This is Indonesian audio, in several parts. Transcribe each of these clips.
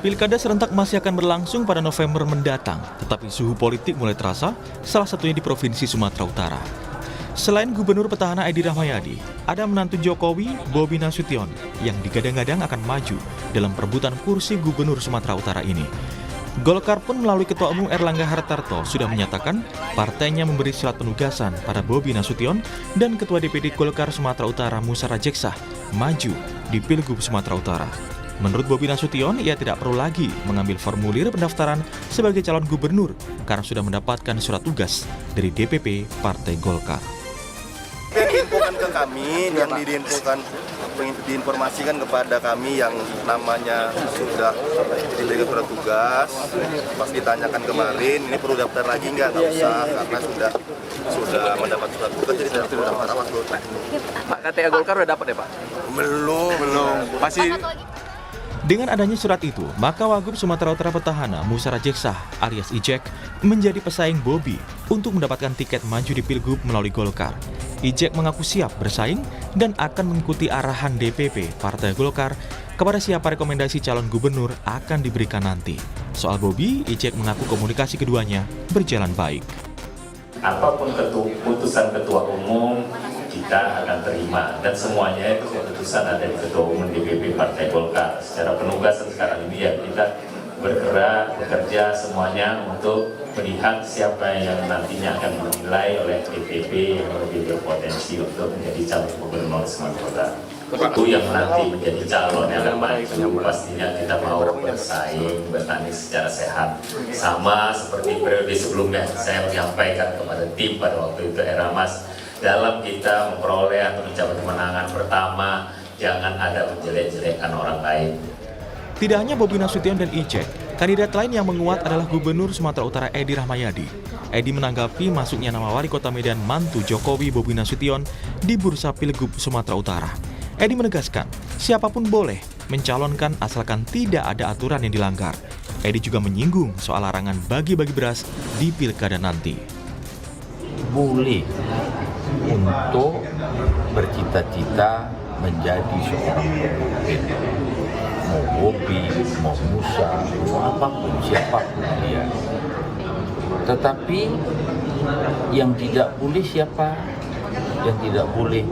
Pilkada serentak masih akan berlangsung pada November mendatang, tetapi suhu politik mulai terasa, salah satunya di Provinsi Sumatera Utara. Selain Gubernur Petahana Edi Rahmayadi, ada menantu Jokowi, Bobi Nasution, yang digadang-gadang akan maju dalam perebutan kursi Gubernur Sumatera Utara ini. Golkar pun melalui Ketua Umum Erlangga Hartarto sudah menyatakan partainya memberi surat penugasan pada Bobi Nasution dan Ketua DPD Golkar Sumatera Utara Musa Rajeksah maju di Pilgub Sumatera Utara. Menurut Bobi Nasution, ia tidak perlu lagi mengambil formulir pendaftaran sebagai calon gubernur karena sudah mendapatkan surat tugas dari DPP Partai Golkar. Yang diinfokan ke kami, yang diinformasikan kepada kami yang namanya sudah diberikan surat tugas, pas ditanyakan kemarin, ini perlu daftar lagi nggak usah, karena sudah mendapat surat tugas, jadi tidak perlu daftar awas dulu. Pak, KTA Golkar udah dapat ya Pak? Belum. Pasti. Dengan adanya surat itu, maka Wagub Sumatera Utara Petahana Musa Rajeksah alias Ijek menjadi pesaing Bobi untuk mendapatkan tiket maju di Pilgub melalui Golkar. Ijek mengaku siap bersaing dan akan mengikuti arahan DPP Partai Golkar kepada siapa rekomendasi calon gubernur akan diberikan nanti. Soal Bobi, Ijek mengaku komunikasi keduanya berjalan baik. Apapun keputusan Ketua Umum, kita akan terima, dan semuanya itu keputusan ada di Ketua Umum DPP Partai Golkar. Secara penugasan sekarang ini ya kita bergerak, bekerja semuanya untuk melihat siapa yang nantinya akan dinilai oleh DPP yang lebih berpotensi untuk menjadi calon gubernur Sumatera Utara. Itu yang nanti menjadi calon yang akan maju, pastinya kita mau bersaing, bertanding secara sehat. Sama seperti periode sebelumnya, saya menyampaikan kepada tim pada waktu itu era Mas, dalam kita memperoleh atau mencapai kemenangan pertama, jangan ada menjelek-jelekan orang lain. Tidak hanya Bobi Nasution dan Ijek, kandidat lain yang menguat adalah Gubernur Sumatera Utara Edi Rahmayadi. Edi menanggapi masuknya nama wali kota Medan mantu Jokowi Bobi Nasution di bursa Pilgub Sumatera Utara. Edi menegaskan, siapapun boleh mencalonkan asalkan tidak ada aturan yang dilanggar. Edi juga menyinggung soal larangan bagi-bagi beras di pilkada nanti. Boleh untuk bercita-cita menjadi seorang pemimpin, mau Bobi, mau Musa, mau apapun, siapapun dia. Tetapi yang tidak boleh siapa? Yang tidak boleh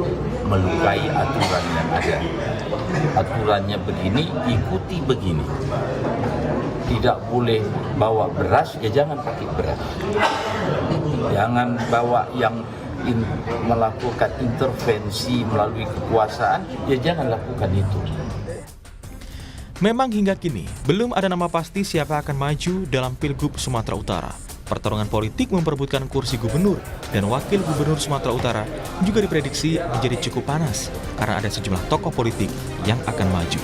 melukai aturan yang ada. Aturannya begini, ikuti begini. Tidak boleh bawa beras, ya jangan pakai beras. Jangan bawa yang melakukan intervensi melalui kekuasaan, ya jangan lakukan itu. Memang hingga kini, belum ada nama pasti siapa akan maju dalam Pilgub Sumatera Utara. Pertarungan politik memperebutkan kursi gubernur dan wakil gubernur Sumatera Utara juga diprediksi menjadi cukup panas karena ada sejumlah tokoh politik yang akan maju.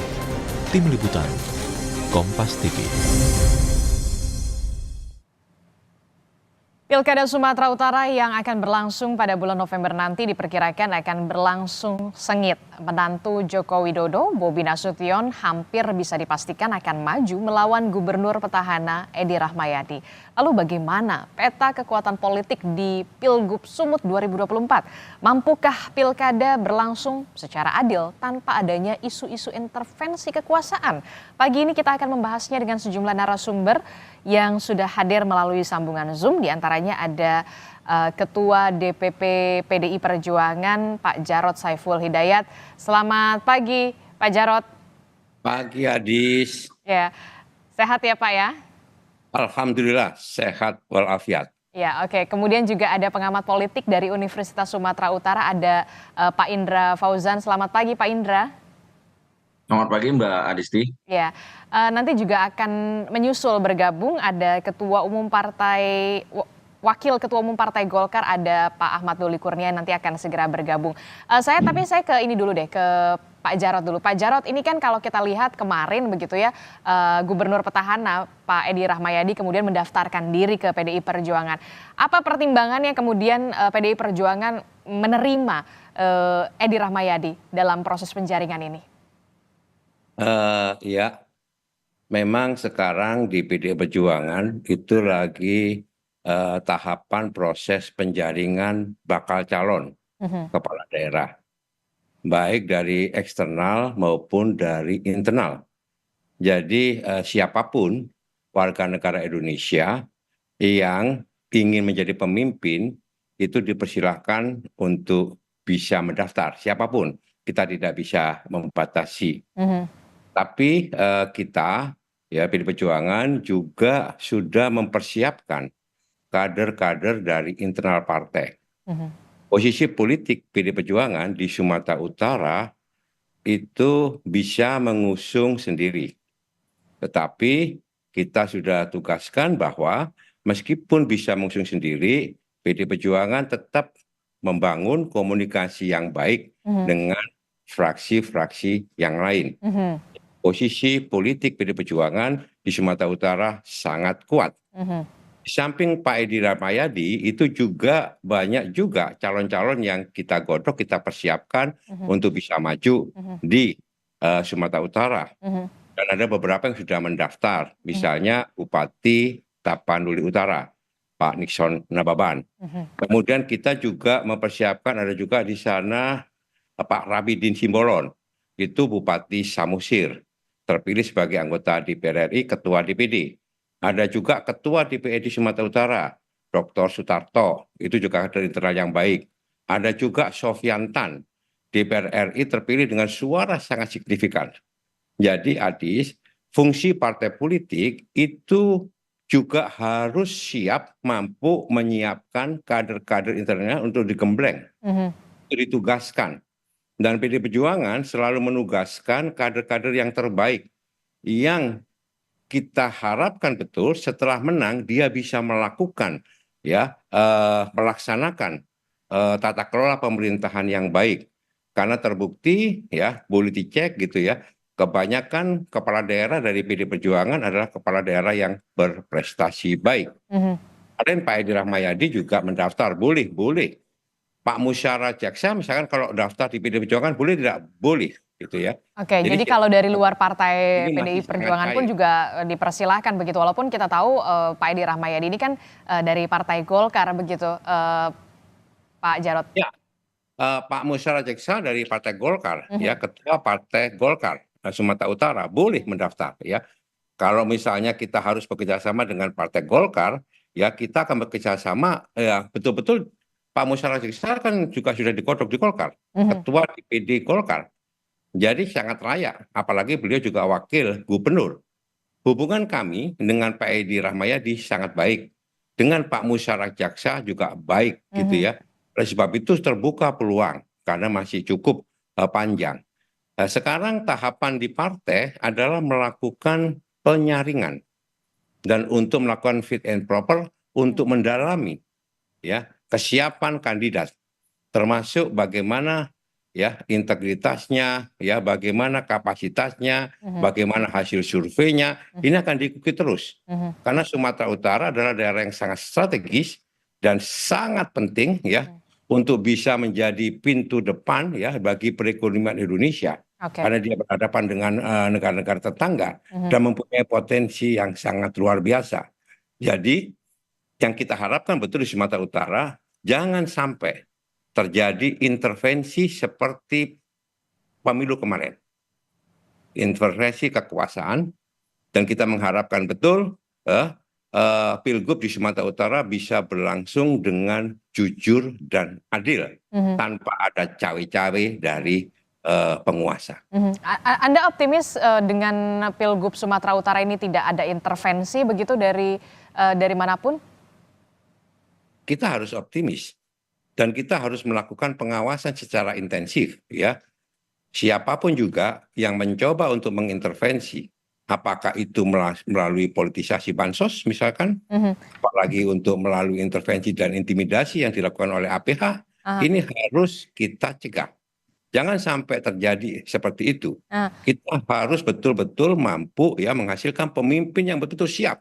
Tim Liputan, Kompas TV. Pilkada Sumatera Utara yang akan berlangsung pada bulan November nanti diperkirakan akan berlangsung sengit. Menantu Joko Widodo, Bobi Nasution, hampir bisa dipastikan akan maju melawan Gubernur Petahana Edi Rahmayadi. Lalu bagaimana peta kekuatan politik di Pilgub Sumut 2024? Mampukah pilkada berlangsung secara adil tanpa adanya isu-isu intervensi kekuasaan? Pagi ini kita akan membahasnya dengan sejumlah narasumber yang sudah hadir melalui sambungan Zoom. Di antaranya ada Ketua DPP PDI Perjuangan, Pak Jarod Saiful Hidayat. Selamat pagi, Pak Jarod. Pagi, Adis. Ya, sehat ya Pak ya? Alhamdulillah, sehat walafiat. Ya, oke. Kemudian juga ada pengamat politik dari Universitas Sumatera Utara, ada Pak Indra Fauzan. Selamat pagi, Pak Indra. Selamat pagi Mbak Adisti. Ya, nanti juga akan menyusul bergabung ada Wakil Ketua Umum Partai Golkar, ada Pak Ahmad Doli Kurnia nanti akan segera bergabung. Tapi saya ke ini dulu deh, ke Pak Jarod dulu. Pak Jarod, ini kan kalau kita lihat kemarin begitu ya, Gubernur Petahana Pak Edi Rahmayadi kemudian mendaftarkan diri ke PDI Perjuangan. Apa pertimbangannya kemudian PDI Perjuangan menerima Edi Rahmayadi dalam proses penjaringan ini? Ya, memang sekarang di PDI Perjuangan itu lagi tahapan proses penjaringan bakal calon kepala daerah, baik dari eksternal maupun dari internal. Jadi siapapun warga negara Indonesia yang ingin menjadi pemimpin itu dipersilahkan untuk bisa mendaftar. Siapapun, kita tidak bisa membatasi. Tapi kita, ya PDI Perjuangan juga sudah mempersiapkan kader-kader dari internal partai. Posisi politik PDI Perjuangan di Sumatera Utara itu bisa mengusung sendiri. Tetapi kita sudah tugaskan bahwa meskipun bisa mengusung sendiri, PDI Perjuangan tetap membangun komunikasi yang baik dengan fraksi-fraksi yang lain. Posisi politik PDI Perjuangan di Sumatera Utara sangat kuat. Di samping Pak Edi Rahmayadi itu juga banyak juga calon-calon yang kita godok, kita persiapkan untuk bisa maju di Sumatera Utara. Dan ada beberapa yang sudah mendaftar, misalnya Bupati Tapanuli Utara, Pak Nixon Nababan. Kemudian kita juga mempersiapkan ada juga di sana Pak Rabidin Simbolon, itu Bupati Samosir, terpilih sebagai anggota DPR RI, Ketua DPD. Ada juga Ketua DPD Sumatera Utara, Dr. Sutarto, itu juga kader internal yang baik. Ada juga Sofyan Tan, DPR RI terpilih dengan suara sangat signifikan. Jadi Adis, fungsi partai politik itu juga harus siap mampu menyiapkan kader-kader internal untuk digembleng, untuk ditugaskan. Dan PDI Perjuangan selalu menugaskan kader-kader yang terbaik, yang kita harapkan betul setelah menang dia bisa melakukan, ya, melaksanakan tata kelola pemerintahan yang baik. Karena terbukti, ya, boleh dicek gitu ya, kebanyakan kepala daerah dari PDI Perjuangan adalah kepala daerah yang berprestasi baik. Ada yang Pak Edi Rahmayadi juga mendaftar, boleh. Pak Musyawarah Jaksa misalkan kalau daftar di PDI Perjuangan boleh tidak? Boleh, gitu ya. Oke, jadi kalau dari luar partai ini PDI masih sangat Perjuangan pun cair. juga dipersilahkan begitu. Walaupun kita tahu Pak Edi Rahmayadi ini kan dari Partai Golkar begitu, Pak Jarod. Ya, Pak Musyawarah Jaksa dari Partai Golkar, ya, Ketua Partai Golkar Sumatera Utara boleh mendaftar, ya. Kalau misalnya kita harus bekerja sama dengan Partai Golkar, ya kita akan bekerja sama, ya betul-betul Pak Musyawarah Jaksa kan juga sudah digodok di Golkar, Ketua DPD Golkar. Jadi sangat layak, apalagi beliau juga wakil gubernur. Hubungan kami dengan Pak Edi Rahmayadi sangat baik, dengan Pak Musyawarah Jaksa juga baik, gitu ya. Oleh sebab itu terbuka peluang karena masih cukup panjang. Nah, sekarang tahapan di partai adalah melakukan penyaringan dan untuk melakukan fit and proper untuk mendalami, ya, kesiapan kandidat, termasuk bagaimana, ya, integritasnya, ya, bagaimana kapasitasnya, bagaimana hasil surveinya, ini akan diikuti terus. Karena Sumatera Utara adalah daerah yang sangat strategis dan sangat penting, ya, untuk bisa menjadi pintu depan, ya, bagi perekonomian Indonesia. Karena dia berhadapan dengan negara-negara tetangga dan mempunyai potensi yang sangat luar biasa. Jadi yang kita harapkan betul di Sumatera Utara, jangan sampai terjadi intervensi seperti pemilu kemarin. Intervensi kekuasaan, dan kita mengharapkan betul Pilgub di Sumatera Utara bisa berlangsung dengan jujur dan adil, tanpa ada cawe-cawe dari penguasa. Anda optimis dengan Pilgub Sumatera Utara ini tidak ada intervensi begitu dari manapun? Kita harus optimis dan kita harus melakukan pengawasan secara intensif, ya. Siapapun juga yang mencoba untuk mengintervensi, apakah itu melalui politisasi bansos misalkan, apalagi untuk melalui intervensi dan intimidasi yang dilakukan oleh APH, ini harus kita cegah. Jangan sampai terjadi seperti itu. Kita harus betul-betul mampu, ya, menghasilkan pemimpin yang betul-betul siap.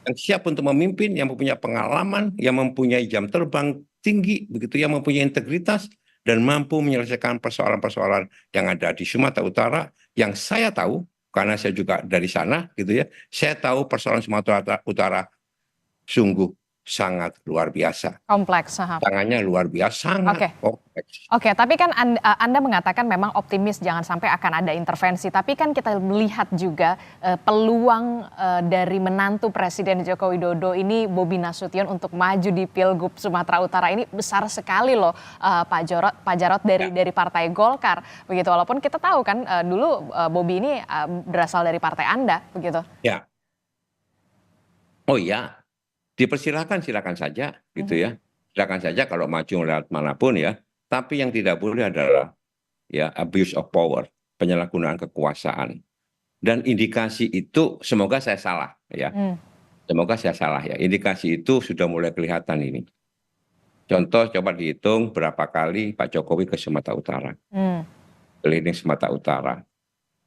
Yang siap untuk memimpin, yang mempunyai pengalaman, yang mempunyai jam terbang tinggi, begitu, yang mempunyai integritas dan mampu menyelesaikan persoalan-persoalan yang ada di Sumatera Utara. Yang saya tahu, karena saya juga dari sana, gitu ya, saya tahu persoalan Sumatera Utara sungguh sangat luar biasa. Kompleks. Aha. Tangannya luar biasa, sangat Oke. kompleks. Oke, tapi kan Anda mengatakan memang optimis jangan sampai akan ada intervensi. Tapi kan kita melihat juga peluang dari menantu Presiden Joko Widodo ini Bobi Nasution untuk maju di Pilgub Sumatera Utara ini besar sekali loh, Pak Jarot dari Partai Golkar. Begitu, walaupun kita tahu kan dulu Bobi ini berasal dari partai Anda, begitu. Ya. Oh iya, dipersilakan, silakan saja gitu ya. Silakan saja kalau maju lewat manapun ya. Tapi yang tidak boleh adalah ya abuse of power, penyalahgunaan kekuasaan. Dan indikasi itu semoga saya salah ya. Semoga saya salah ya. Indikasi itu sudah mulai kelihatan ini. Contoh coba dihitung berapa kali Pak Jokowi ke Sumatera Utara. Keliling Sumatera Utara.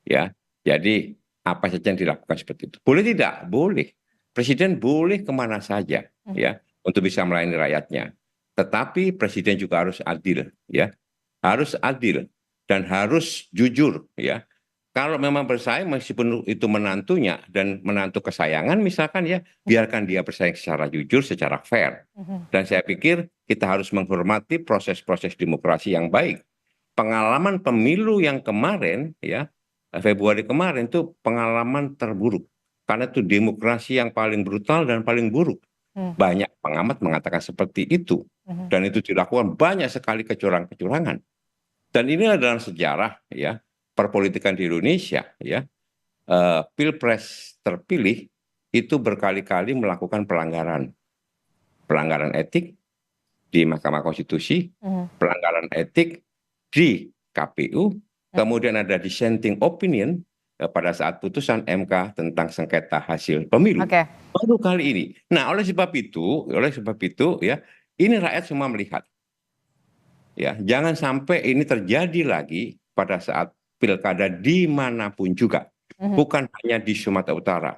Ya. Jadi apa saja yang dilakukan seperti itu. Boleh tidak? Boleh. Presiden boleh kemana saja ya untuk bisa melayani rakyatnya. Tetapi presiden juga harus adil ya. Harus adil dan harus jujur ya. Kalau memang bersaing meskipun itu menantunya dan menantu kesayangan misalkan ya, biarkan dia bersaing secara jujur, secara fair. Dan saya pikir kita harus menghormati proses-proses demokrasi yang baik. Pengalaman pemilu yang kemarin ya, Februari kemarin itu pengalaman terburuk. Karena itu demokrasi yang paling brutal dan paling buruk. Banyak pengamat mengatakan seperti itu. Dan itu dilakukan banyak sekali kecurangan-kecurangan. Dan ini adalah sejarah ya perpolitikan di Indonesia ya. Pilpres terpilih itu berkali-kali melakukan pelanggaran. Pelanggaran etik di Mahkamah Konstitusi, pelanggaran etik di KPU, kemudian ada dissenting opinion pada saat putusan MK tentang sengketa hasil pemilu. Baru kali ini. Nah, oleh sebab itu ya, ini rakyat semua melihat. Ya, jangan sampai ini terjadi lagi pada saat pilkada dimanapun juga, bukan hanya di Sumatera Utara.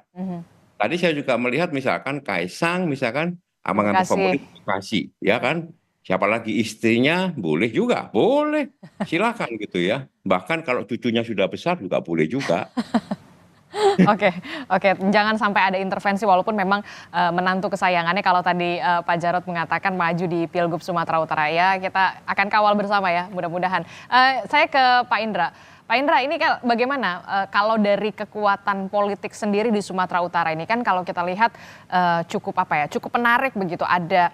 Tadi saya juga melihat misalkan Kaisang, misalkan mengambil komunikasi, ya kan? Siapa lagi istrinya boleh juga, boleh, silakan gitu ya. Bahkan kalau cucunya sudah besar juga boleh juga. Oke, jangan sampai ada intervensi walaupun memang menantu kesayangannya kalau tadi Pak Jarot mengatakan maju di Pilgub Sumatera Utara ya, kita akan kawal bersama ya, mudah-mudahan. Saya ke Pak Indra. Pak Indra, ini bagaimana kalau dari kekuatan politik sendiri di Sumatera Utara ini kan kalau kita lihat cukup menarik begitu, ada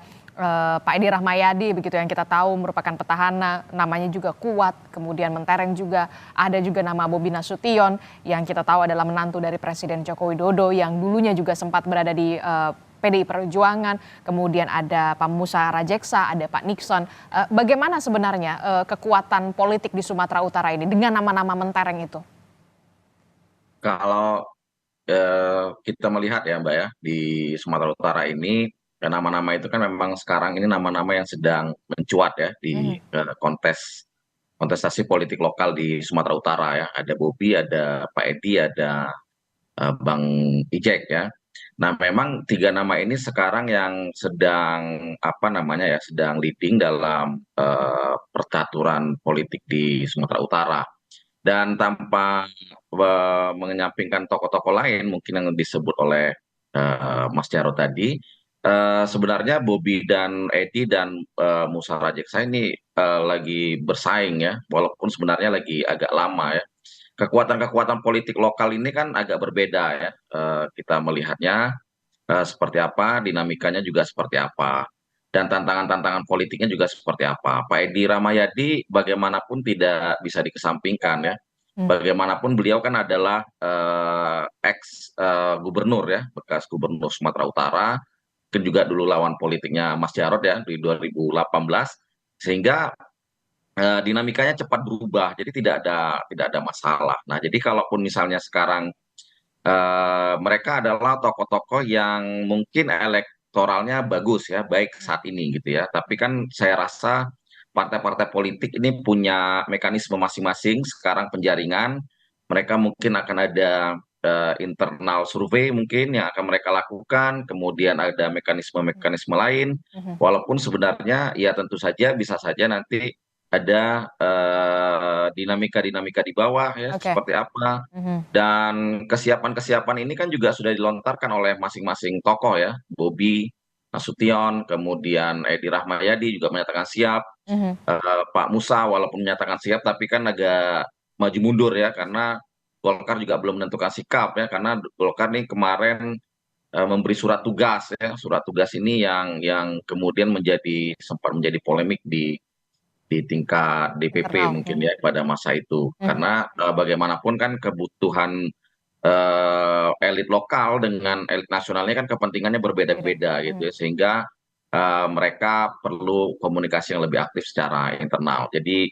Pak Edi Rahmayadi begitu yang kita tahu merupakan petahana, namanya juga kuat, kemudian mentereng juga, ada juga nama Bobi Nasution yang kita tahu adalah menantu dari Presiden Joko Widodo yang dulunya juga sempat berada di PDI Perjuangan, kemudian ada Pak Musa Rajeksa, ada Pak Nixon. Bagaimana sebenarnya kekuatan politik di Sumatera Utara ini dengan nama-nama mentereng itu? Kalau kita melihat ya Mbak ya, di Sumatera Utara ini, nama-nama itu kan memang sekarang ini nama-nama yang sedang mencuat ya di kontestasi politik lokal di Sumatera Utara ya. Ada Bobi, ada Pak Edi, ada Bang Ijek ya. Nah, memang tiga nama ini sekarang yang sedang sedang leading dalam percaturan politik di Sumatera Utara. Dan tanpa menyampingkan tokoh-tokoh lain mungkin yang disebut oleh Mas Jarod tadi, sebenarnya Bobi dan Edi dan Musa Rajeksa ini lagi bersaing ya, walaupun sebenarnya lagi agak lama ya. Kekuatan-kekuatan politik lokal ini kan agak berbeda ya. Kita melihatnya seperti apa, dinamikanya juga seperti apa, dan tantangan-tantangan politiknya juga seperti apa. Pak Edi Rahmayadi bagaimanapun tidak bisa dikesampingkan ya. Bagaimanapun beliau kan adalah ex gubernur ya, bekas gubernur Sumatera Utara, mungkin juga dulu lawan politiknya Mas Jarod ya di 2018, sehingga dinamikanya cepat berubah, jadi tidak ada masalah. Nah, jadi kalaupun misalnya sekarang mereka adalah tokoh-tokoh yang mungkin elektoralnya bagus ya, baik saat ini gitu ya. Tapi kan saya rasa partai-partai politik ini punya mekanisme masing-masing. Sekarang penjaringan, mereka mungkin akan ada internal survei mungkin yang akan mereka lakukan. Kemudian ada mekanisme-mekanisme lain. Walaupun sebenarnya ya tentu saja bisa saja nanti ada dinamika-dinamika di bawah ya, seperti apa. Dan kesiapan-kesiapan ini kan juga sudah dilontarkan oleh masing-masing tokoh ya, Bobi, Nasution, kemudian Edi Rahmayadi juga menyatakan siap, Mhm. Pak Musa walaupun menyatakan siap tapi kan agak maju mundur ya karena Golkar juga belum menentukan sikap ya karena Golkar nih kemarin memberi surat tugas ya surat tugas ini yang kemudian sempat menjadi polemik di tingkat DPP Internal. mungkin ya pada masa itu Mhm. karena bagaimanapun kan kebutuhan elit lokal dengan elit nasionalnya kan kepentingannya Beda. berbeda-beda gitu ya sehingga mereka perlu komunikasi yang lebih aktif secara internal. Jadi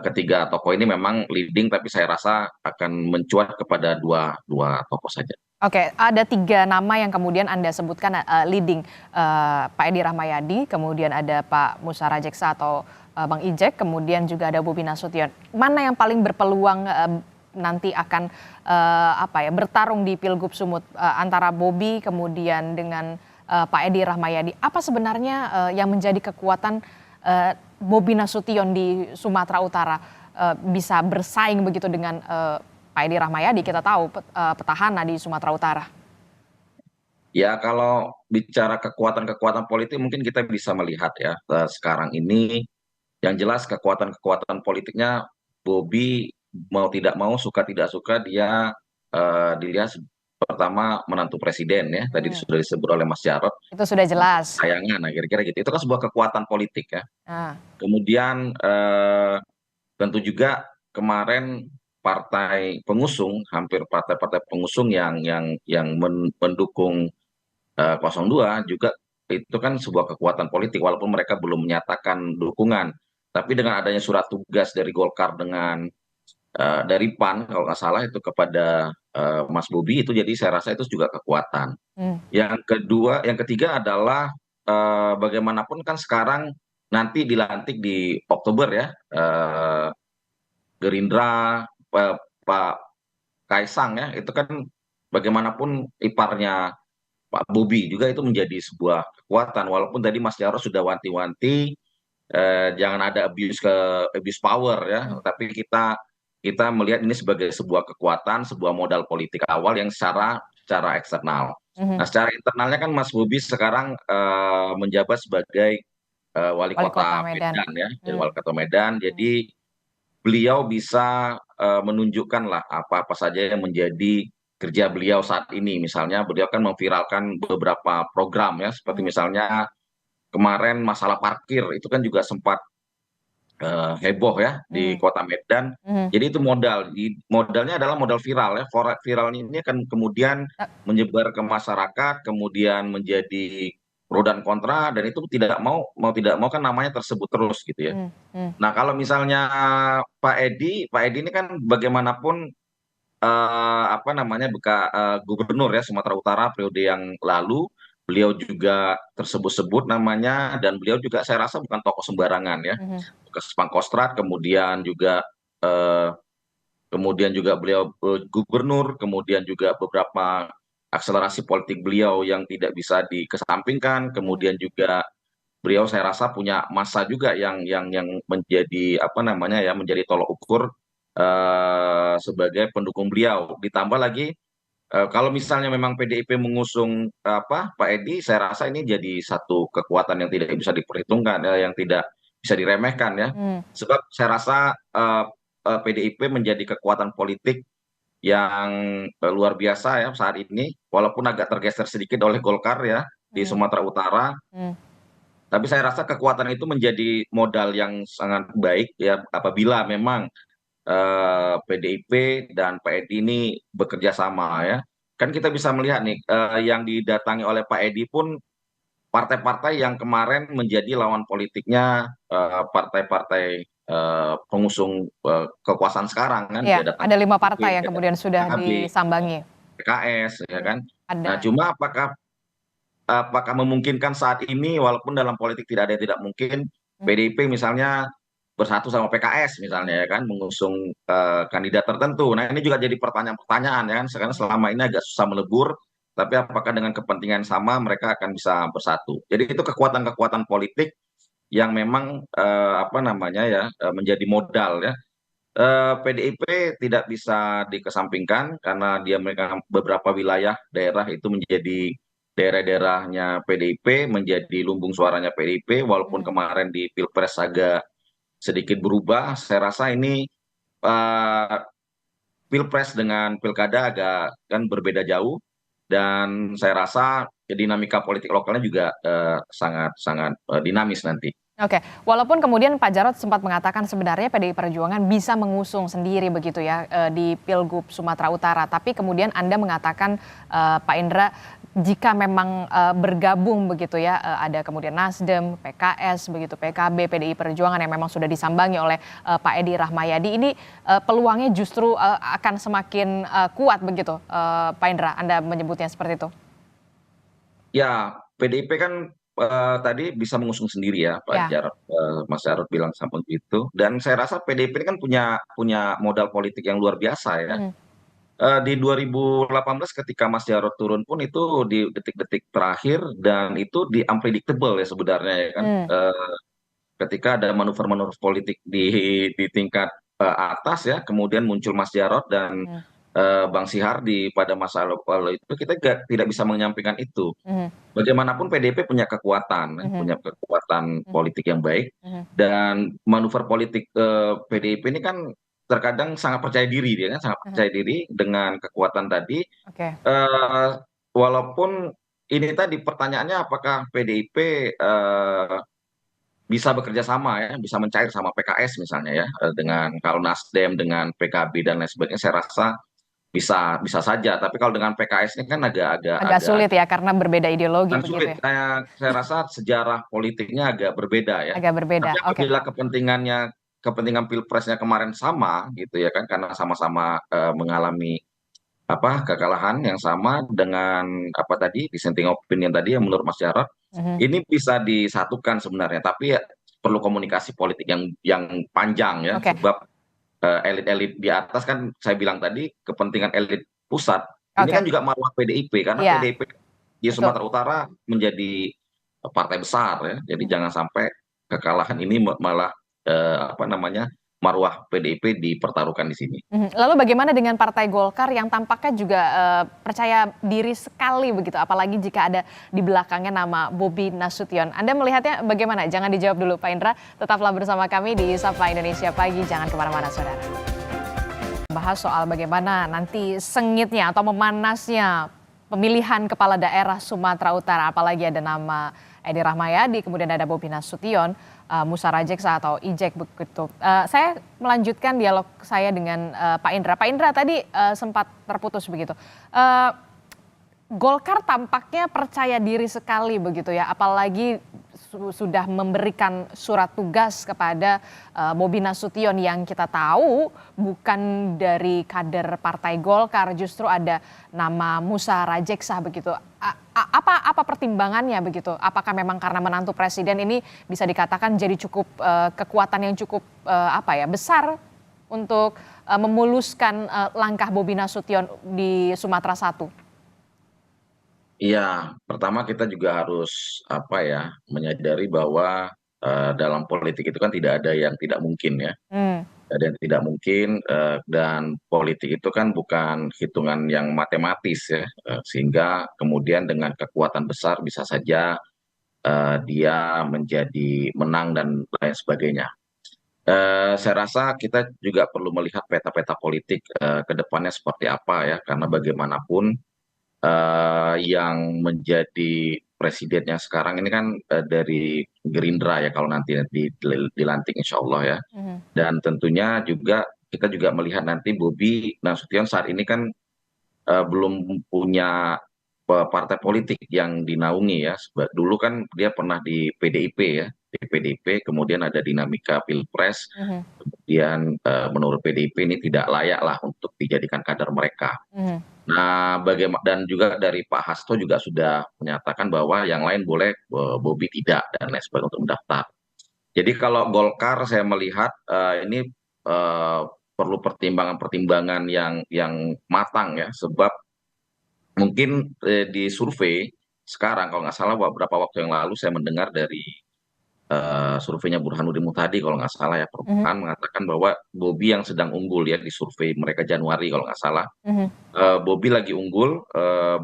ketiga tokoh ini memang leading tapi saya rasa akan mencuat kepada dua dua tokoh saja. Oke, ada 3 nama yang kemudian Anda sebutkan leading, Pak Edi Rahmayadi, kemudian ada Pak Musara Rajeksa atau Bang Ijek, kemudian juga ada Bobi Nasution. Mana yang paling berpeluang nanti akan bertarung di Pilgub Sumut antara Bobi kemudian dengan Pak Edi Rahmayadi? Apa sebenarnya yang menjadi kekuatan Bobi Nasution di Sumatera Utara bisa bersaing begitu dengan Pak Edi Rahmayadi, kita tahu petahana di Sumatera Utara. Ya kalau bicara kekuatan-kekuatan politik mungkin kita bisa melihat ya sekarang ini yang jelas kekuatan-kekuatan politiknya Bobi mau tidak mau suka tidak suka dia dilihat pertama menantu presiden ya tadi Hmm, sudah disebut oleh Mas Jarod itu sudah jelas. sayangan nah kira-kira gitu itu kan sebuah kekuatan politik ya Nah, kemudian tentu juga kemarin partai pengusung hampir partai-partai pengusung yang mendukung 02 juga itu kan sebuah kekuatan politik walaupun mereka belum menyatakan dukungan. Tapi dengan adanya surat tugas dari Golkar dengan dari PAN kalau nggak salah itu kepada Mas Bobi itu jadi saya rasa itu juga kekuatan. hmm, Yang ketiga adalah bagaimanapun kan sekarang nanti dilantik di Oktober ya Gerindra Pak Kaisang ya itu kan bagaimanapun iparnya Pak Bobi juga itu menjadi sebuah kekuatan walaupun tadi Mas Jarod sudah wanti-wanti jangan ada abuse power ya hmm, tapi kita melihat ini sebagai sebuah kekuatan sebuah modal politik awal yang secara eksternal. mhm. Nah secara internalnya kan Mas Bobi sekarang menjabat sebagai wali Wali Kota kota Medan. Medan ya jadi Hmm, wali kota Medan hmm, jadi beliau bisa menunjukkan lah apa-apa saja yang menjadi kerja beliau saat ini. Misalnya beliau kan memviralkan beberapa program ya, seperti hmm, misalnya kemarin masalah parkir itu kan juga sempat heboh ya di hmm, Kota Medan. mhm. Jadi itu modalnya adalah modal viral ya. Viral ini akan kemudian Eh, menyebar ke masyarakat, kemudian menjadi pro dan kontra dan itu mau tidak mau kan namanya tersebut terus gitu ya. hmm, hmm, Nah, kalau misalnya Pak Edi ini kan bagaimanapun apa namanya gubernur ya Sumatera Utara periode yang lalu, beliau juga tersebut-sebut namanya dan beliau juga saya rasa bukan tokoh sembarangan ya. mhm, Bekas Pangkostrat eh, kemudian juga beliau gubernur, kemudian juga beberapa akselerasi politik beliau yang tidak bisa dikesampingkan, mhm, kemudian juga beliau saya rasa punya masa juga yang menjadi apa namanya ya menjadi tolok ukur sebagai pendukung beliau. Ditambah lagi kalau misalnya memang PDIP mengusung Pak Edi, saya rasa ini jadi satu kekuatan yang tidak bisa diperhitungkan, ya, yang tidak bisa diremehkan ya. hmm. Sebab saya rasa PDIP menjadi kekuatan politik yang luar biasa ya saat ini, walaupun agak tergeser sedikit oleh Golkar ya di Hmm, Sumatera Utara. hmm, Tapi saya rasa kekuatan itu menjadi modal yang sangat baik ya apabila memang PDIP dan Pak Edi ini bekerja sama ya. Kan kita bisa melihat nih yang didatangi oleh Pak Edi pun partai-partai yang kemarin menjadi lawan politiknya partai-partai pengusung kekuasaan sekarang kan Iya, dia datang ada 5 PDIP, partai yang kemudian sudah PKB, disambangi. PKS ya Hmm, kan. Nah, ada. cuma apakah memungkinkan saat ini walaupun dalam politik tidak ada yang tidak mungkin Hmm, PDIP misalnya bersatu sama PKS hmm, misalnya ya kan mengusung kandidat tertentu. Nah, ini juga jadi pertanyaan-pertanyaan ya kan sekarang hmm. selama ini agak susah melebur tapi apakah dengan kepentingan sama mereka akan bisa bersatu. Jadi itu kekuatan-kekuatan politik yang memang apa namanya ya menjadi modal ya. PDIP tidak bisa dikesampingkan karena dia mereka beberapa wilayah daerah itu menjadi daerah-daerahnya PDIP menjadi lumbung suaranya PDIP, walaupun kemarin di Pilpres agak sedikit berubah. Saya rasa ini eh, Pilpres dengan Pilkada agak kan berbeda jauh, dan saya rasa dinamika politik lokalnya juga sangat dinamis nanti. Oke, walaupun kemudian Pak Jarod sempat mengatakan sebenarnya PDI Perjuangan bisa mengusung sendiri begitu ya di Pilgub Sumatera Utara, tapi kemudian Anda mengatakan Pak Indra jika memang bergabung begitu ya ada kemudian Nasdem, PKS begitu, PKB, PDI Perjuangan yang memang sudah disambangi oleh Pak Edi Rahmayadi, ini peluangnya justru akan semakin kuat begitu, Pak Indra, Anda menyebutnya seperti itu. Ya, PDIP kan tadi bisa mengusung sendiri ya, Ya. Mas Jarod bilang sampai itu. Dan saya rasa PDIP ini kan punya modal politik yang luar biasa ya. Di 2018 ketika Mas Jarod turun pun itu di detik-detik terakhir, dan itu di unpredictable ya sebenarnya ya kan. Ketika ada manuver-manuver politik di tingkat atas ya, kemudian muncul Mas Jarod dan Bang Sihardi pada masa lalu itu, kita tidak bisa menyampingkan itu. Bagaimanapun PDIP punya kekuatan, politik yang baik, dan manuver politik PDIP ini kan terkadang sangat percaya diri, dia kan sangat percaya diri dengan kekuatan tadi. Oke. Walaupun ini tadi pertanyaannya apakah PDIP bisa bekerja sama ya, bisa mencair sama PKS misalnya ya, dengan kalau Nasdem dengan PKB dan lain sebagainya, saya rasa bisa saja. Tapi kalau dengan PKS ini kan Agak sulit ya karena berbeda ideologi begitu sulit. ya. Saya rasa sejarah politiknya agak berbeda ya. Agak berbeda. Tapi Oke. apabila kepentingan Pilpresnya kemarin sama gitu ya kan, karena sama-sama mengalami kekalahan yang sama dengan tadi dissenting opinion tadi yang menurut Mas Jarod, ini bisa disatukan sebenarnya, tapi ya perlu komunikasi politik yang panjang ya. Oke. Sebab elit-elit di atas kan saya bilang tadi, kepentingan elit pusat ini Oke. kan juga maruah PDIP, karena Iya. PDIP di Sumatera Utara menjadi partai besar ya. Jadi jangan sampai kekalahan ini malah maruah PDIP dipertaruhkan di sini. Lalu bagaimana dengan Partai Golkar yang tampaknya juga percaya diri sekali begitu, apalagi jika ada di belakangnya nama Bobi Nasution. Anda melihatnya bagaimana? Jangan dijawab dulu Pak Indra, tetaplah bersama kami di Sapa Indonesia Pagi, jangan kemana-mana saudara. Bahas soal bagaimana nanti sengitnya atau memanasnya pemilihan kepala daerah Sumatera Utara, apalagi ada nama Edi Rahmayadi, kemudian ada Bobi Nasution, Musa Rajeksa atau Ijek begitu. Saya melanjutkan dialog saya dengan Pak Indra. Pak Indra tadi sempat terputus begitu. Golkar tampaknya percaya diri sekali begitu ya, apalagi sudah memberikan surat tugas kepada Bobi Nasution yang kita tahu bukan dari kader Partai Golkar, justru ada nama Musa Rajeksa begitu. Apa pertimbangannya begitu? Apakah memang karena menantu presiden ini bisa dikatakan jadi cukup kekuatan yang cukup besar untuk memuluskan langkah Bobi Nasution di Sumatera 1? Iya, pertama kita juga harus menyadari bahwa dalam politik itu kan tidak ada yang tidak mungkin ya. Ada yang tidak mungkin, dan politik itu kan bukan hitungan yang matematis ya, sehingga kemudian dengan kekuatan besar bisa saja dia menjadi menang dan lain sebagainya. Saya rasa kita juga perlu melihat peta-peta politik ke depannya seperti apa ya, karena bagaimanapun yang menjadi presidennya sekarang ini kan dari Gerindra ya, kalau nanti dilantik insya Allah ya. Dan tentunya kita juga melihat nanti Bobi Nasution saat ini kan belum punya partai politik yang dinaungi ya. Sebab dulu kan dia pernah di PDIP ya, kemudian ada dinamika Pilpres, kemudian menurut PDIP ini tidak layak lah untuk dijadikan kader mereka. Nah, dan juga dari Pak Hasto juga sudah menyatakan bahwa yang lain boleh, Bobi tidak, dan lain sebagainya untuk mendaftar. Jadi kalau Golkar saya melihat ini perlu pertimbangan-pertimbangan yang matang ya, sebab mungkin di survei sekarang kalau nggak salah beberapa waktu yang lalu saya mendengar dari surveinya Burhanuddin Muhtadi kalau nggak salah ya, Perbukaan mengatakan bahwa Bobi yang sedang unggul ya di survei mereka Januari kalau nggak salah. Bobi lagi unggul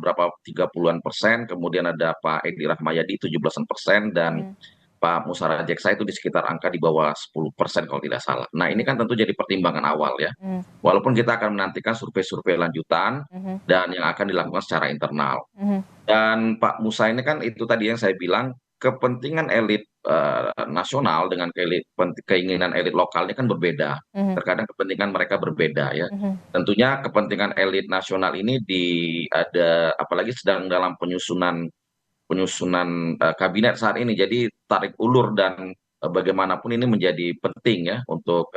berapa 30-an persen, kemudian ada Pak Edi Rahmayadi 17-an persen, dan Pak Musara Jeksa itu di sekitar angka di bawah 10% kalau tidak salah. Nah ini kan tentu jadi pertimbangan awal ya. Walaupun kita akan menantikan survei-survei lanjutan dan yang akan dilakukan secara internal. Dan Pak Musa ini kan itu tadi yang saya bilang, kepentingan elit nasional dengan keinginan elit lokalnya kan berbeda. Terkadang kepentingan mereka berbeda ya. Tentunya kepentingan elit nasional ini apalagi sedang dalam penyusunan kabinet saat ini. Jadi tarik ulur dan bagaimanapun ini menjadi penting ya untuk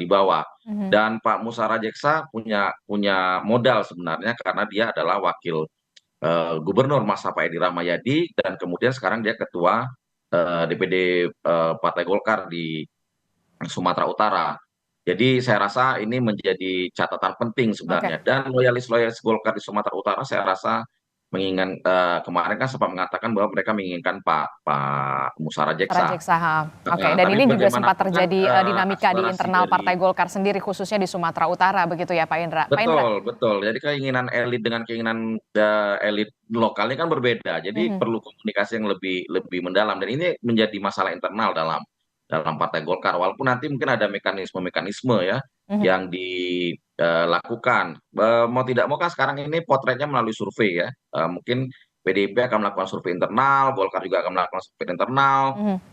dibawa. Dan Pak Musara Jeksa punya modal sebenarnya karena dia adalah wakil gubernur masa Pak Edi Rahmayadi, dan kemudian sekarang dia ketua DPD Partai Golkar di Sumatera Utara. Jadi saya rasa ini menjadi catatan penting sebenarnya. Dan loyalis Golkar di Sumatera Utara saya rasa menginginkan, kemarin kan sempat mengatakan bahwa mereka menginginkan Pak Musara Jeksa. Rajeksa, oke. Dan Tapi ini juga sempat bagaimanapun kan, terjadi dinamika di aspirasi internal dari Partai Golkar sendiri, khususnya di Sumatera Utara, begitu ya Pak Indra? Pak Indra? betul, betul. Jadi keinginan elit dengan keinginan elit lokalnya kan berbeda. Jadi perlu komunikasi yang lebih lebih mendalam, dan ini menjadi masalah internal dalam Partai Golkar. Walaupun nanti mungkin ada mekanisme-mekanisme ya yang dilakukan. Mau tidak mau kan sekarang ini potretnya melalui survei ya. Mungkin PDIP akan melakukan survei internal, Golkar juga akan melakukan survei internal,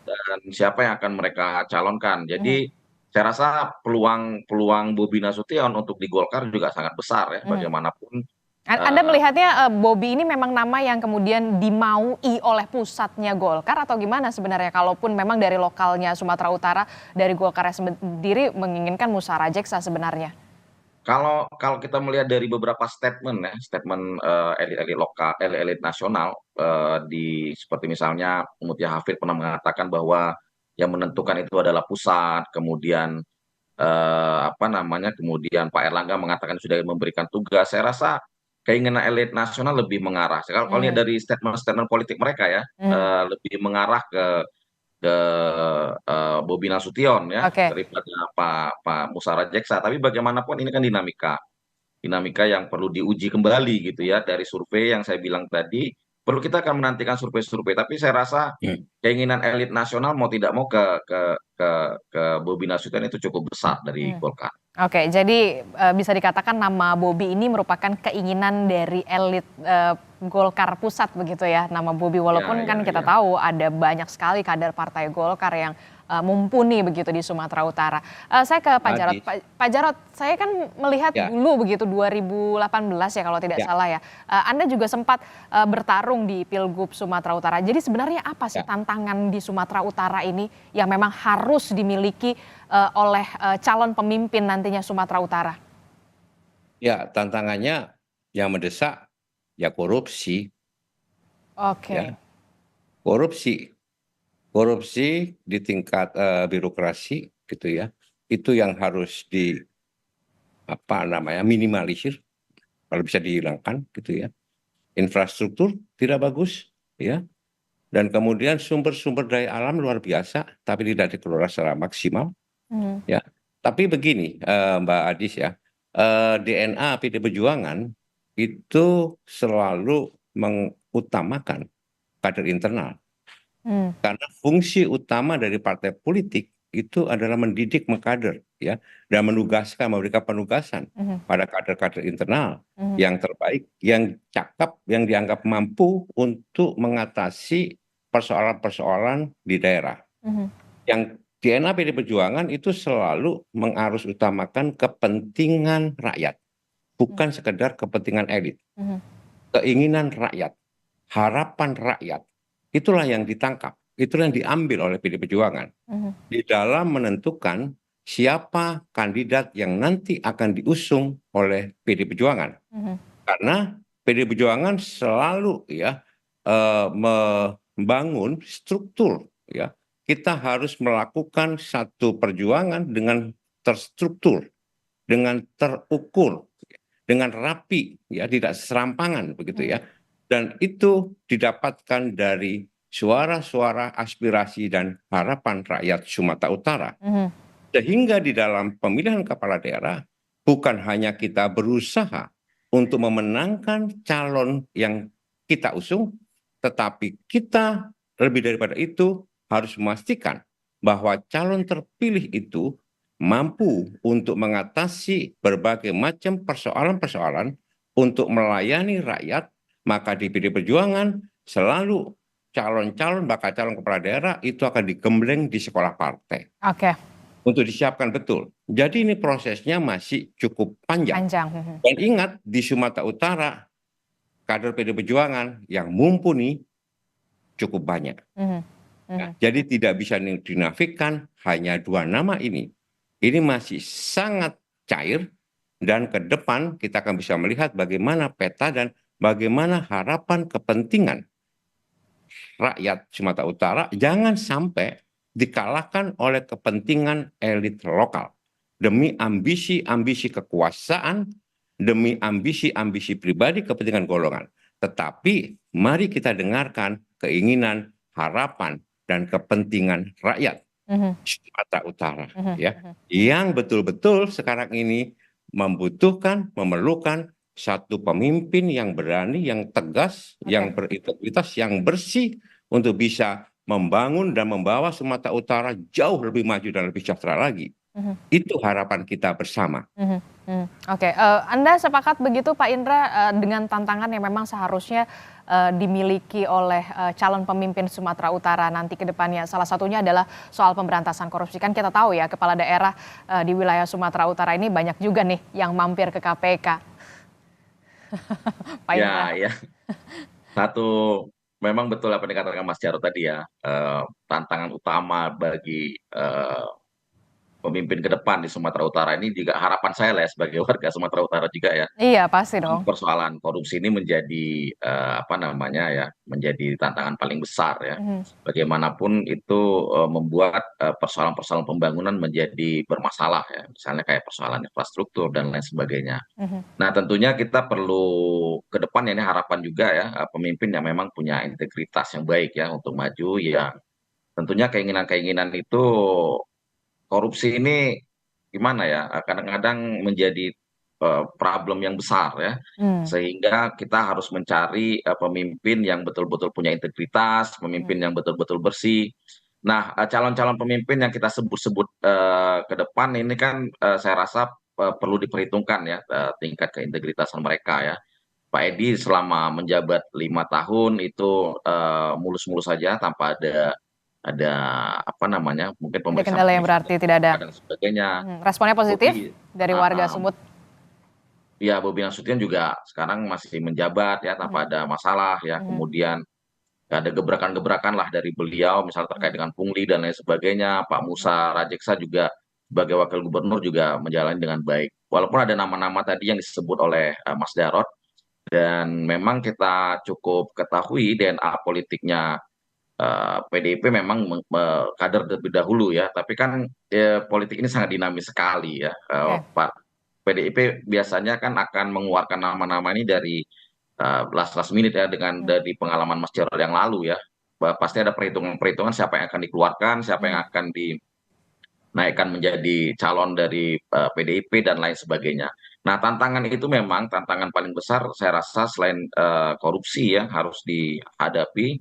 dan siapa yang akan mereka calonkan. Jadi saya rasa peluang Bobi Nasution untuk di Golkar juga sangat besar ya, bagaimanapun. Anda melihatnya Bobi ini memang nama yang kemudian dimaui oleh pusatnya Golkar atau gimana sebenarnya? Kalaupun memang dari lokalnya Sumatera Utara, dari Golkarnya sendiri menginginkan Musara Jeksa sebenarnya. Kalau kita melihat dari beberapa statement elit-elit lokal, elit nasional, seperti misalnya Mutia Hafid pernah mengatakan bahwa yang menentukan itu adalah pusat, kemudian kemudian Pak Erlangga mengatakan sudah memberikan tugas. Saya rasa keinginan elit nasional lebih mengarah. Kalau lihat dari statement politik mereka ya, lebih mengarah ke Bobi Nasution ya, daripada Pak Musara Jeksa. Tapi bagaimanapun ini kan dinamika yang perlu diuji kembali gitu ya, dari survei yang saya bilang tadi. Perlu kita akan menantikan survei-survei, tapi saya rasa keinginan elit nasional mau tidak mau ke Bobi Nasution itu cukup besar dari Golkar. Oke, jadi bisa dikatakan nama Bobi ini merupakan keinginan dari elit Golkar pusat begitu ya, nama Bobi, walaupun kita tahu ada banyak sekali kader Partai Golkar yang mumpuni begitu di Sumatera Utara. Saya ke Pak Jarod. Pak Jarod, saya kan melihat dulu begitu 2018 ya kalau tidak salah ya. Anda juga sempat bertarung di Pilgub Sumatera Utara. Jadi sebenarnya apa sih tantangan di Sumatera Utara ini yang memang harus dimiliki oleh calon pemimpin nantinya Sumatera Utara? Ya, tantangannya yang mendesak ya korupsi. Oke. Ya. Korupsi di tingkat birokrasi gitu ya. Itu yang harus minimalisir, kalau bisa dihilangkan gitu ya. Infrastruktur tidak bagus ya. Dan kemudian sumber-sumber daya alam luar biasa tapi tidak dikelola secara maksimal. Ya. Tapi begini Mbak Adis ya, DNA PD Perjuangan itu selalu mengutamakan kader internal. Karena fungsi utama dari partai politik itu adalah mendidik, mengkader ya, dan memberikan penugasan pada kader-kader internal yang terbaik, yang cakep, yang dianggap mampu untuk mengatasi persoalan-persoalan di daerah. Yang DNA PD Perjuangan itu selalu mengarus utamakan kepentingan rakyat, bukan sekedar kepentingan elit. Keinginan rakyat, harapan rakyat, itulah yang ditangkap, itulah yang diambil oleh PD Perjuangan di dalam menentukan siapa kandidat yang nanti akan diusung oleh PD Perjuangan. Karena PD Perjuangan selalu ya membangun struktur ya. Kita harus melakukan satu perjuangan dengan terstruktur, dengan terukur, dengan rapi ya, tidak serampangan begitu ya. Dan itu didapatkan dari suara-suara aspirasi dan harapan rakyat Sumatera Utara. Mhm. Sehingga di dalam pemilihan kepala daerah bukan hanya kita berusaha untuk memenangkan calon yang kita usung, tetapi kita lebih daripada itu harus memastikan bahwa calon terpilih itu mampu untuk mengatasi berbagai macam persoalan-persoalan untuk melayani rakyat. Maka di PD Perjuangan selalu calon-calon bakal calon kepala daerah itu akan digembleng di sekolah partai Oke, untuk disiapkan betul. Jadi ini prosesnya masih cukup panjang. panjang. Mhm. Dan ingat, di Sumatera Utara kader PD Perjuangan yang mumpuni cukup banyak. Mhm. Nah, jadi tidak bisa dinafikan hanya 2 nama ini. Ini masih sangat cair dan ke depan kita akan bisa melihat bagaimana peta dan bagaimana harapan kepentingan rakyat Sumatera Utara jangan sampai dikalahkan oleh kepentingan elit lokal demi ambisi-ambisi kekuasaan, demi ambisi-ambisi pribadi kepentingan golongan. Tetapi mari kita dengarkan keinginan, harapan, dan kepentingan rakyat Sumatera Utara, ya, yang betul-betul sekarang ini membutuhkan, memerlukan satu pemimpin yang berani, yang tegas, yang berintegritas, yang bersih untuk bisa membangun dan membawa Sumatera Utara jauh lebih maju dan lebih sejahtera lagi. Itu harapan kita bersama. Oke, Anda sepakat begitu Pak Indra dengan tantangan yang memang seharusnya dimiliki oleh calon pemimpin Sumatera Utara nanti ke depannya. Salah satunya adalah soal pemberantasan korupsi. Kan kita tahu ya kepala daerah di wilayah Sumatera Utara ini banyak juga nih yang mampir ke KPK. Pak Indra. Ya, satu memang betul apa yang dikatakan Mas Jarod tadi ya, tantangan utama bagi pemimpin ke depan di Sumatera Utara ini juga harapan saya lah ya sebagai warga Sumatera Utara juga ya. Iya pasti dong. Persoalan korupsi ini menjadi apa namanya ya, menjadi tantangan paling besar ya. Bagaimanapun itu membuat persoalan-persoalan pembangunan menjadi bermasalah ya, misalnya kayak persoalan infrastruktur dan lain sebagainya. Nah tentunya kita perlu ke depan ya, ini harapan juga ya, pemimpin yang memang punya integritas yang baik ya untuk maju, yang tentunya keinginan-keinginan itu, korupsi ini gimana ya, kadang-kadang menjadi problem yang besar ya, sehingga kita harus mencari pemimpin yang betul-betul punya integritas, pemimpin yang betul-betul bersih. Nah, calon-calon pemimpin yang kita sebut-sebut ke depan ini kan saya rasa perlu diperhitungkan ya tingkat keintegritasan mereka ya. Pak Edi selama menjabat 5 tahun itu mulus-mulus saja tanpa ada apa namanya, mungkin Ada kendala yang berarti tidak ada. dan sebagainya. Responnya positif Bobi, dari warga Sumut. ya Bobi Nasution juga sekarang masih menjabat ya tanpa ada masalah ya. Kemudian ada gebrakan-gebrakan lah dari beliau, misalnya terkait dengan pungli dan lain sebagainya. Pak Musa Rajeksa juga sebagai wakil gubernur juga menjalani dengan baik. Walaupun ada nama-nama tadi yang disebut oleh Mas Jarod, dan memang kita cukup ketahui DNA politiknya PDIP memang kader terlebih dahulu ya, tapi kan politik ini sangat dinamis sekali ya. Pak PDIP biasanya kan akan mengeluarkan nama-nama ini dari last minute ya, dengan dari pengalaman Mas Jarod yang lalu ya. Pasti ada perhitungan-perhitungan siapa yang akan dikeluarkan, siapa yang akan dinaikkan menjadi calon dari PDIP dan lain sebagainya. Nah, tantangan itu memang tantangan paling besar saya rasa, selain korupsi yang harus dihadapi,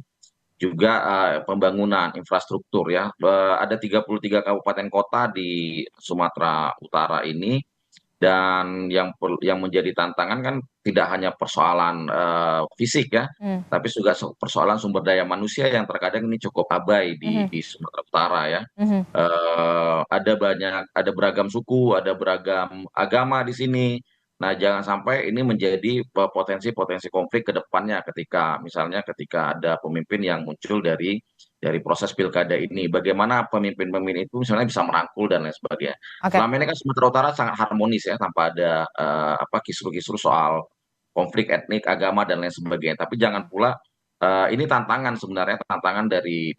juga pembangunan infrastruktur ya. Ada 33 kabupaten kota di Sumatera Utara ini, dan yang menjadi tantangan kan tidak hanya persoalan fisik ya, tapi juga persoalan sumber daya manusia yang terkadang ini cukup abai di Sumatera Utara ya. Ada beragam suku, ada beragam agama di sini. Nah, jangan sampai ini menjadi potensi-potensi konflik ke depannya misalnya ketika ada pemimpin yang muncul dari proses pilkada ini. Bagaimana pemimpin-pemimpin itu misalnya bisa merangkul dan lain sebagainya. Selama ini kan Sumatera Utara sangat harmonis ya, tanpa ada kisru-kisru soal konflik etnik, agama dan lain sebagainya. Tapi jangan pula ini tantangan sebenarnya, tantangan dari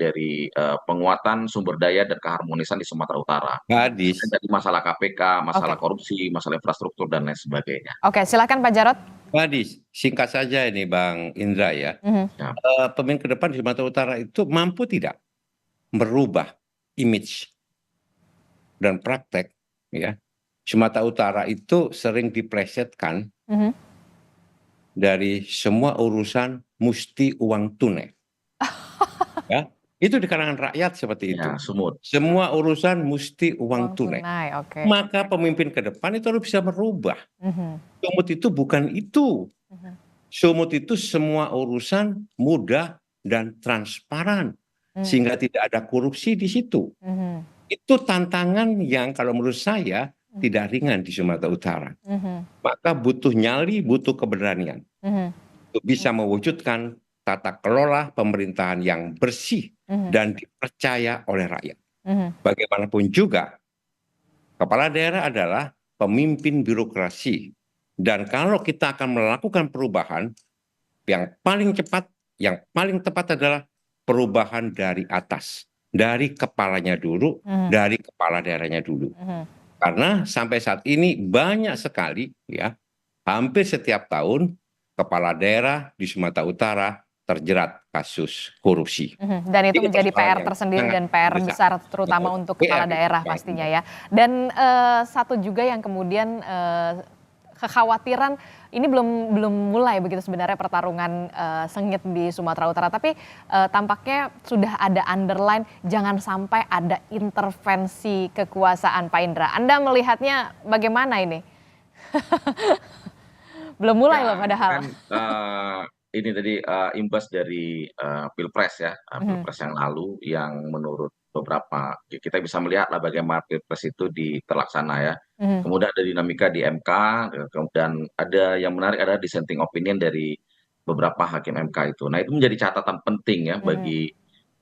penguatan sumber daya dan keharmonisan di Sumatera Utara. Hadis. Selain tadi masalah KPK, masalah Oke. korupsi, masalah infrastruktur dan lain sebagainya. Oke, silakan Pak Jarod. Hadis, singkat saja ini Bang Indra ya. Mhm. Pemimpin ke depan di Sumatera Utara itu mampu tidak merubah image dan praktek ya. Sumatera Utara itu sering diplesetkan Mhm. dari semua urusan mesti uang tunai. Ya, itu di kalangan rakyat seperti itu. Ya, sumut. Semua urusan mesti uang tunai. Oke. Maka pemimpin ke depan itu harus bisa merubah. Mhm. Sumut itu bukan itu. Mhm. Sumut itu semua urusan mudah dan transparan. Sehingga tidak ada korupsi di situ. Mhm. Itu tantangan yang kalau menurut saya tidak ringan di Sumatera Utara. Mhm. Maka butuh nyali, butuh keberanian Mhm. untuk bisa mewujudkan tata kelola pemerintahan yang bersih Mhm. dan dipercaya oleh rakyat. Mhm. Bagaimanapun juga, kepala daerah adalah pemimpin birokrasi. Dan kalau kita akan melakukan perubahan, yang paling cepat, yang paling tepat adalah perubahan dari atas. Dari kepalanya dulu, Mhm. dari kepala daerahnya dulu. Mhm. Karena sampai saat ini banyak sekali ya, hampir setiap tahun kepala daerah di Sumatera Utara terjerat kasus korupsi. Mhm. Dan itu Ini menjadi persoalan PR yang tersendiri sangat dan PR mendesak. besar terutama Betul. untuk PR kepala daerah yang pastinya mendesak. ya. Dan satu juga yang kemudian kekhawatiran ini belum mulai begitu sebenarnya pertarungan sengit di Sumatera Utara, tapi tampaknya sudah ada underline jangan sampai ada intervensi kekuasaan, Pak Indra. Anda melihatnya bagaimana ini? Belum mulai loh Ya, ini padahal. kan ini tadi imbas dari Pilpres ya, Mhm. Pilpres yang lalu yang menurut beberapa kita bisa melihat lah bagaimana Pilpres itu terlaksana ya. Mhm. Kemudian ada dinamika di MK, kemudian ada yang menarik ada dissenting opinion dari beberapa hakim MK itu. Nah, itu menjadi catatan penting ya Mhm.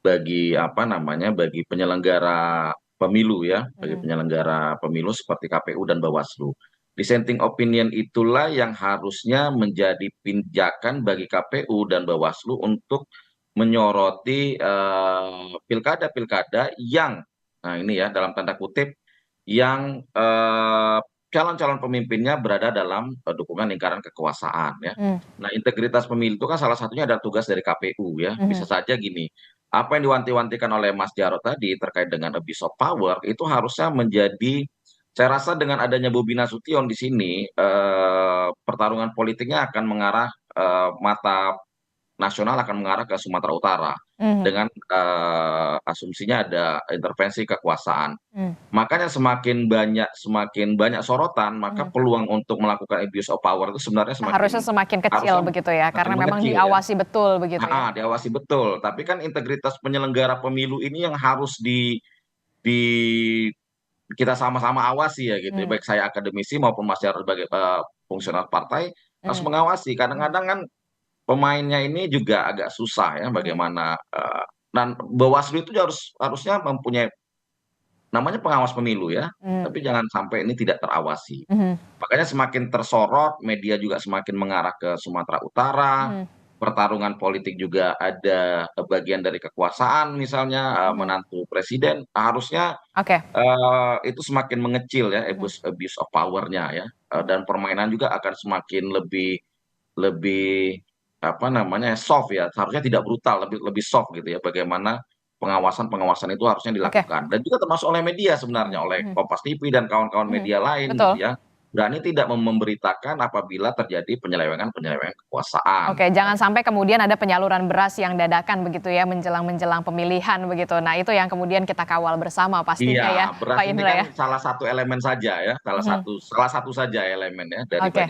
bagi apa namanya, bagi penyelenggara pemilu ya, bagi Mhm. penyelenggara pemilu seperti KPU dan Bawaslu. Dissenting opinion itulah yang harusnya menjadi pijakan bagi KPU dan Bawaslu untuk menyoroti pilkada-pilkada yang, nah ini ya dalam tanda kutip, yang calon-calon pemimpinnya berada dalam dukungan lingkaran kekuasaan ya. Mhm. Nah, integritas pemilu itu kan salah satunya adalah tugas dari KPU ya. Bisa Mhm. saja gini, apa yang diwanti-wantikan oleh Mas Jarod tadi terkait dengan abuse of power itu harusnya menjadi, saya rasa dengan adanya Bobi Nasution di sini, pertarungan politiknya akan mengarah, mata nasional akan mengarah ke Sumatera Utara Mhm. dengan, asumsinya ada intervensi kekuasaan. Mhm. Makanya semakin banyak sorotan, maka Mhm. peluang untuk melakukan abuse of power itu sebenarnya Harusnya semakin kecil harusnya begitu ya, semakin karena memang mengecil ya. diawasi betul begitu ya. Diawasi betul. Tapi kan integritas penyelenggara pemilu ini yang harus di kita sama-sama awasi ya gitu ya, Mhm. baik saya akademisi maupun Mas Jarod sebagai, fungsional partai harus Mhm. mengawasi. Mhm. Kadang-kadang kan pemainnya ini juga agak susah ya Mhm. bagaimana, dan Bawaslu itu harusnya mempunyai namanya pengawas pemilu ya, Mhm. tapi jangan sampai ini tidak terawasi. Mhm. Makanya semakin tersorot, media juga semakin mengarah ke Sumatera Utara, Mhm. pertarungan politik juga ada bagian dari kekuasaan misalnya, Mhm. menantu presiden, harusnya Oke. itu semakin mengecil ya Mhm. abuse abuse of power-nya ya, Mhm. dan permainan juga akan semakin lebih lebih, apa namanya, soft ya, seharusnya tidak brutal, lebih lebih soft gitu ya, bagaimana pengawasan-pengawasan itu harusnya Oke. dilakukan. Dan juga termasuk oleh media sebenarnya, Mhm. oleh Mhm. Kompas TV dan kawan-kawan Mhm. media lain gitu Betul. ya, berani tidak memberitakan apabila terjadi penyelewengan-penyelewengan kekuasaan. Oke, jangan sampai kemudian ada penyaluran beras yang dadakan begitu ya menjelang pemilihan begitu. Nah, itu yang kemudian kita kawal bersama pastinya ya, Iya, beras Pak ini Indra kan ya. salah satu elemen saja ya, Mhm. salah satu saja elemen ya dari Oke,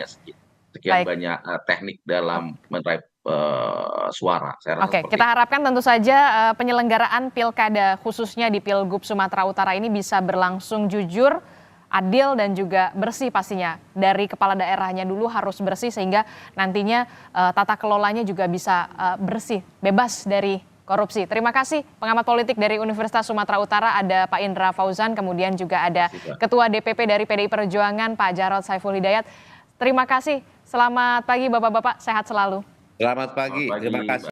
sekian baik. banyak, teknik dalam meraih, suara, saya rasa Oke, seperti kita itu. harapkan tentu saja penyelenggaraan pilkada khususnya di Pilgub Sumatera Utara ini bisa berlangsung jujur, adil dan juga bersih pastinya. Dari kepala daerahnya dulu harus bersih sehingga nantinya tata kelolanya juga bisa bersih, bebas dari korupsi. Terima kasih pengamat politik dari Universitas Sumatera Utara ada Pak Indra Fauzan, kemudian juga ada Terima kasih, Mbak. Ketua DPP dari PDI Perjuangan Pak Jarod Saiful Hidayat. Terima kasih. Selamat pagi Bapak-bapak, sehat selalu. Selamat Selamat pagi, terima pagi, kasih. Mbak.